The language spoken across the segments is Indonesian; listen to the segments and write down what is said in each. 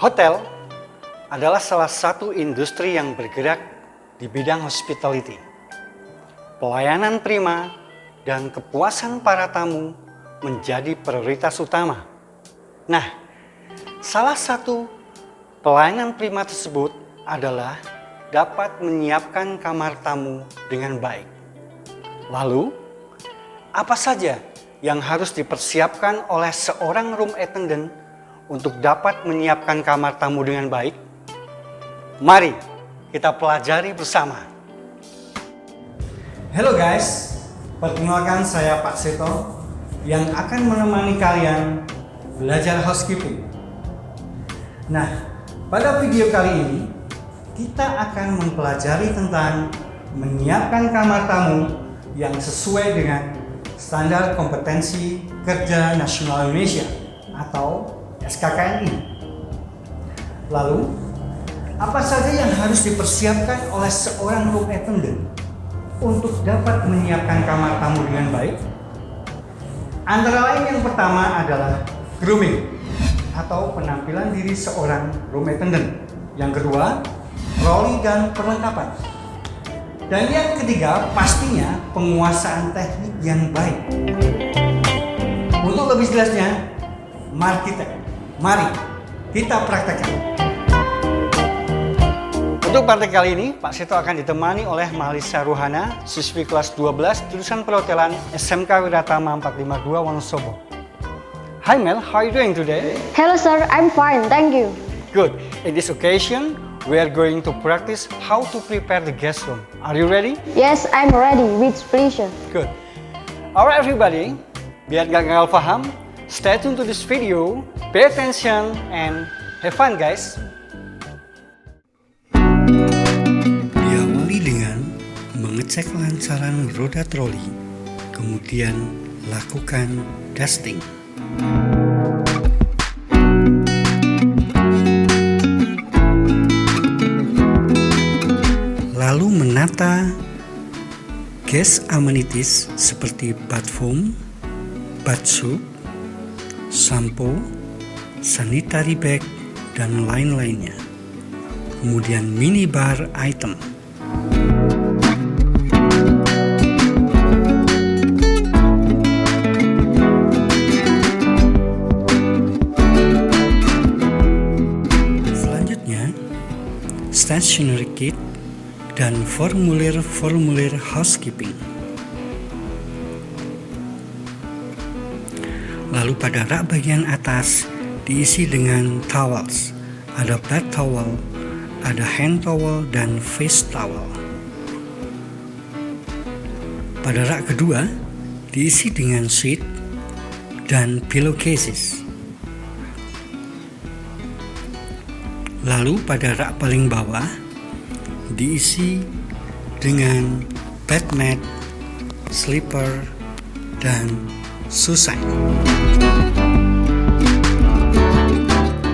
Hotel adalah salah satu industri yang bergerak di bidang hospitality. Pelayanan prima dan kepuasan para tamu menjadi prioritas utama. Nah, salah satu pelayanan prima tersebut adalah dapat menyiapkan kamar tamu dengan baik. Lalu, apa saja yang harus dipersiapkan oleh seorang room attendant untuk dapat menyiapkan kamar tamu dengan baik? Mari kita pelajari bersama. Hello guys, perkenalkan saya Pak Seto yang akan menemani kalian belajar housekeeping. Nah, pada video kali ini kita akan mempelajari tentang menyiapkan kamar tamu yang sesuai dengan Standar Kompetensi Kerja Nasional Indonesia atau SKKNI. Lalu, apa saja yang harus dipersiapkan oleh seorang room attendant untuk dapat menyiapkan kamar tamu dengan baik? Antara lain yang pertama adalah grooming atau penampilan diri seorang room attendant. Yang kedua, troli dan perlengkapan. Dan yang ketiga, pastinya penguasaan teknik yang baik. Untuk lebih jelasnya, mari kita praktekkan. Untuk praktek kali ini, Pak Seto akan ditemani oleh Malisa Ruhana, siswi kelas 12 jurusan perhotelan SMK Wiratama 452 Wonosobo. Hi Mel, how are you doing today? Hello sir, I'm fine, thank you. Good. In this occasion, we are going to practice how to prepare the guest room. Are you ready? Yes, I'm ready, with pleasure. Good. Alright everybody, biar gak gagal paham, stay tuned to this video, pay attention, and have fun guys. Diawali dengan mengecek lancaran roda troli, kemudian lakukan dusting. Lalu menata guest amenities seperti bath foam, bath soap, shampoo, sanitary bag, dan lain-lainnya. Kemudian minibar item. Selanjutnya, stationery kit dan formulir housekeeping. Lalu pada rak bagian atas diisi dengan towels. Ada bath towel, ada hand towel, dan face towel. Pada rak kedua diisi dengan sheet dan pillowcases. Lalu pada rak paling bawah diisi dengan bed mat, slipper, dan susai.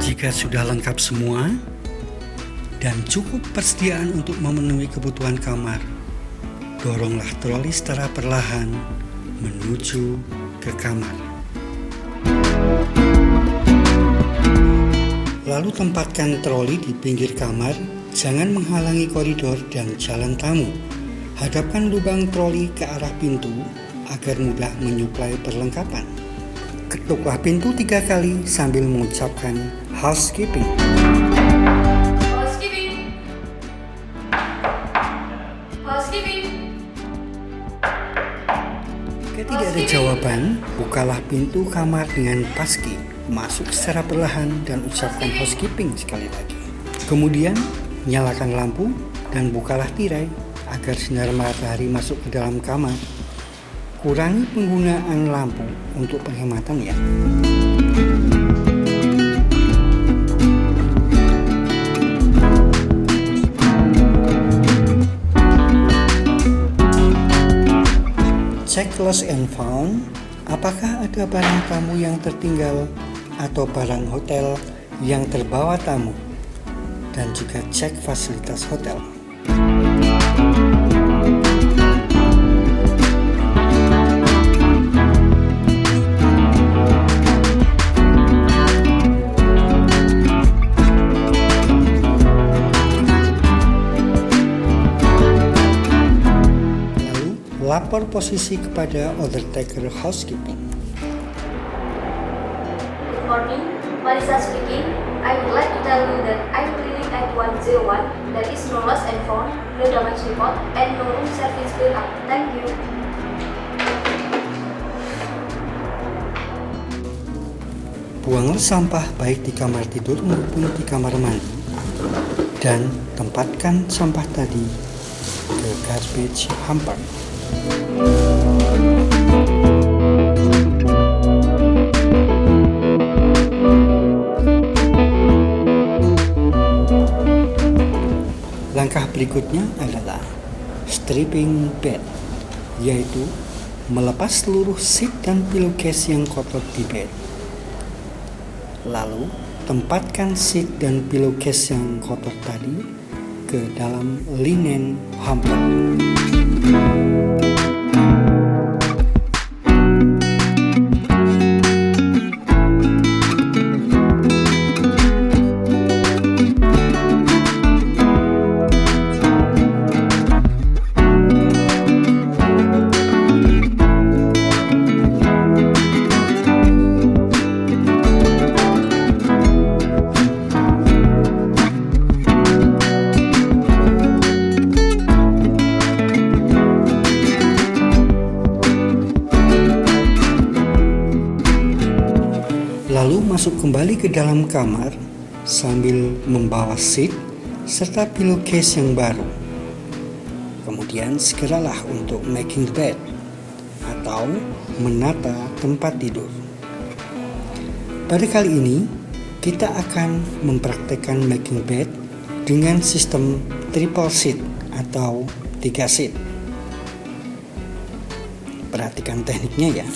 Jika sudah lengkap semua dan cukup persediaan untuk memenuhi kebutuhan kamar, doronglah troli secara perlahan menuju ke kamar. Lalu tempatkan troli di pinggir kamar. Jangan menghalangi koridor dan jalan tamu. Hadapkan lubang troli ke arah pintu agar mudah menyuplai perlengkapan. Ketuklah pintu 3 kali sambil mengucapkan housekeeping. Housekeeping. Housekeeping. Jika tidak ada jawaban, bukalah pintu kamar dengan paski. Masuk secara perlahan dan ucapkan housekeeping sekali lagi. Kemudian nyalakan lampu dan bukalah tirai agar sinar matahari masuk ke dalam kamar. Kurangi penggunaan lampu untuk penghematan ya. Cek lost and found, apakah ada barang tamu yang tertinggal atau barang hotel yang terbawa tamu. Dan juga cek fasilitas hotel. lapor posisi kepada Undertaker Housekeeping. Good morning, Marisa speaking. I would like to tell you that I'm cleaning at 101. There is no lost and found, no damage report, and no room service bill up. Thank you. Buanglah sampah baik di kamar tidur maupun di kamar mandi, dan tempatkan sampah tadi ke garbage hamper. Langkah berikutnya adalah stripping bed, yaitu melepas seluruh seat dan pillowcase yang kotor di bed. Lalu, tempatkan seat dan pillowcase yang kotor tadi ke dalam linen hamper. Lalu masuk kembali ke dalam kamar sambil membawa seat serta pillowcase yang baru. Kemudian segeralah untuk making the bed atau menata tempat tidur. Pada kali ini kita akan mempraktekkan making bed dengan sistem triple seat atau 3 seat. Perhatikan tekniknya ya.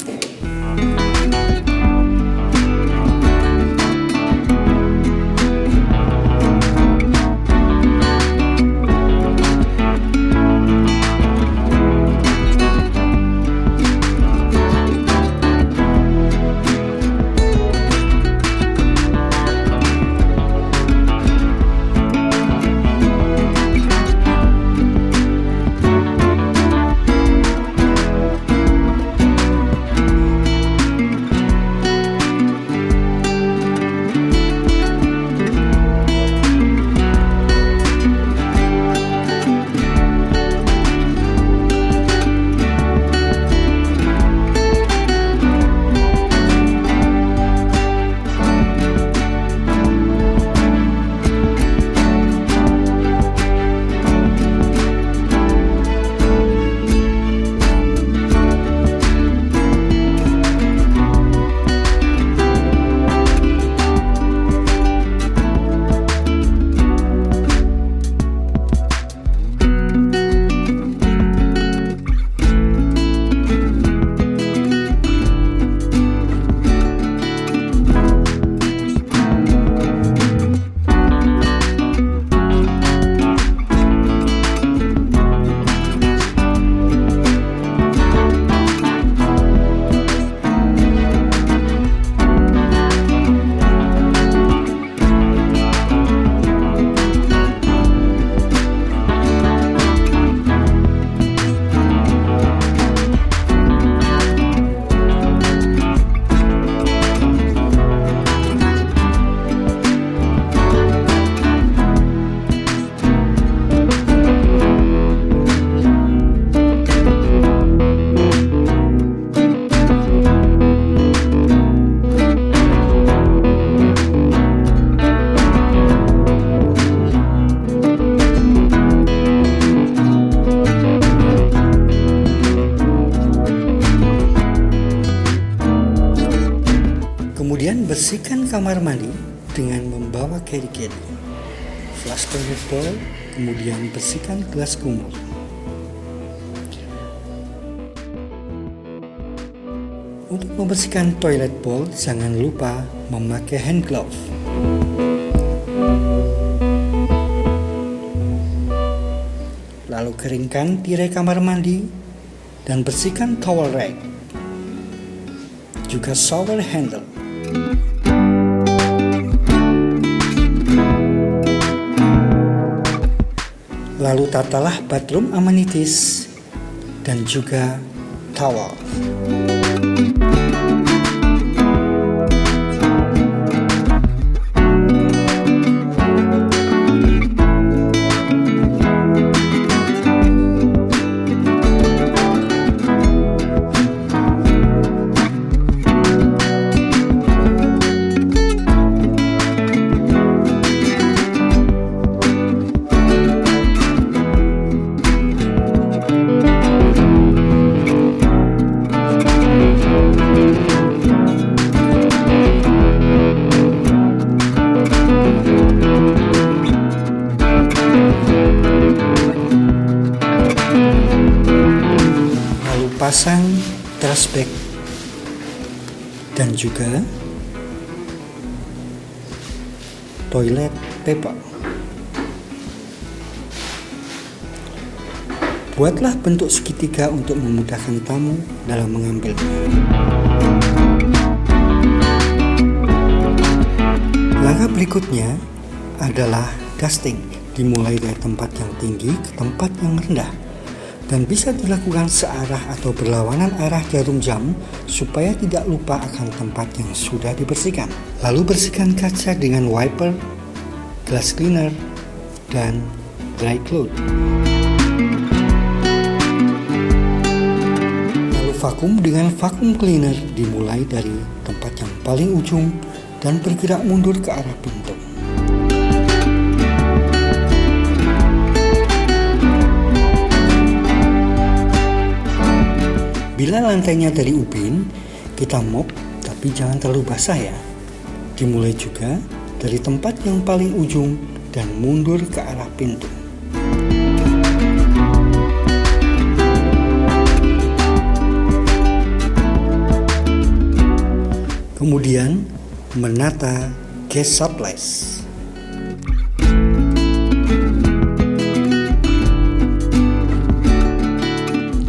Kemudian bersihkan kamar mandi dengan membawa keri-keri, flush toilet bowl, kemudian bersihkan gelas kumur. Untuk membersihkan toilet bowl, jangan lupa memakai hand glove. Lalu keringkan tirai kamar mandi dan bersihkan towel rack, juga shower handle. Lalu tatalah bathroom amenities dan juga towel. Pasang trash bag dan juga toilet paper. Buatlah bentuk segitiga untuk memudahkan tamu dalam mengambilnya. Langkah berikutnya adalah dusting, dimulai dari tempat yang tinggi ke tempat yang rendah, dan bisa dilakukan searah atau berlawanan arah jarum jam supaya tidak lupa akan tempat yang sudah dibersihkan. Lalu bersihkan kaca dengan wiper, glass cleaner, dan dry cloth. Lalu vakum dengan vacuum cleaner, dimulai dari tempat yang paling ujung dan bergerak mundur ke arah pintu. Bila lantainya dari ubin, kita mop tapi jangan terlalu basah ya. Dimulai juga dari tempat yang paling ujung dan mundur ke arah pintu. Kemudian menata gas supplies.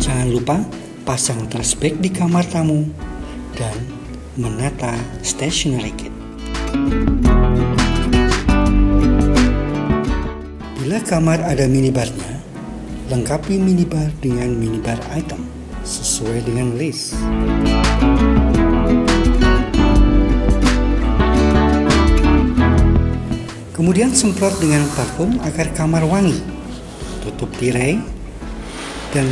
Jangan lupa pasang trash bag di kamar tamu dan menata stationery kit. Bila kamar ada minibarnya, lengkapi minibar dengan minibar item sesuai dengan list. Kemudian semprot dengan parfum agar kamar wangi. Tutup tirai dan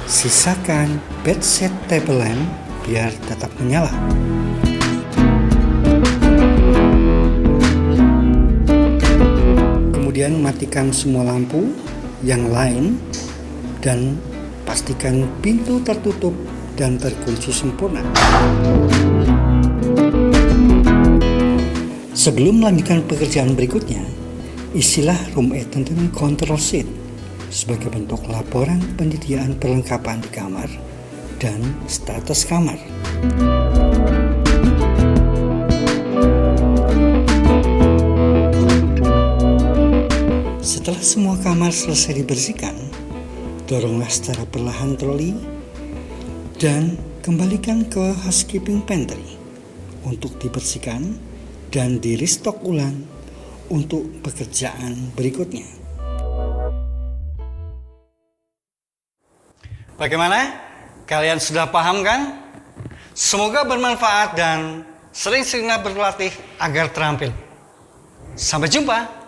sisakan bedsheet table lamp biar tetap menyala. Kemudian matikan semua lampu yang lain dan pastikan pintu tertutup dan terkunci sempurna. Sebelum melanjutkan pekerjaan berikutnya, isilah room attendant control sheet sebagai bentuk laporan penyediaan perlengkapan di kamar dan status kamar. Setelah semua kamar selesai dibersihkan, doronglah secara perlahan troli dan kembalikan ke housekeeping pantry untuk dibersihkan dan di restock ulang untuk pekerjaan berikutnya. Bagaimana? Kalian sudah paham kan? Semoga bermanfaat dan sering-seringlah berlatih agar terampil. Sampai jumpa.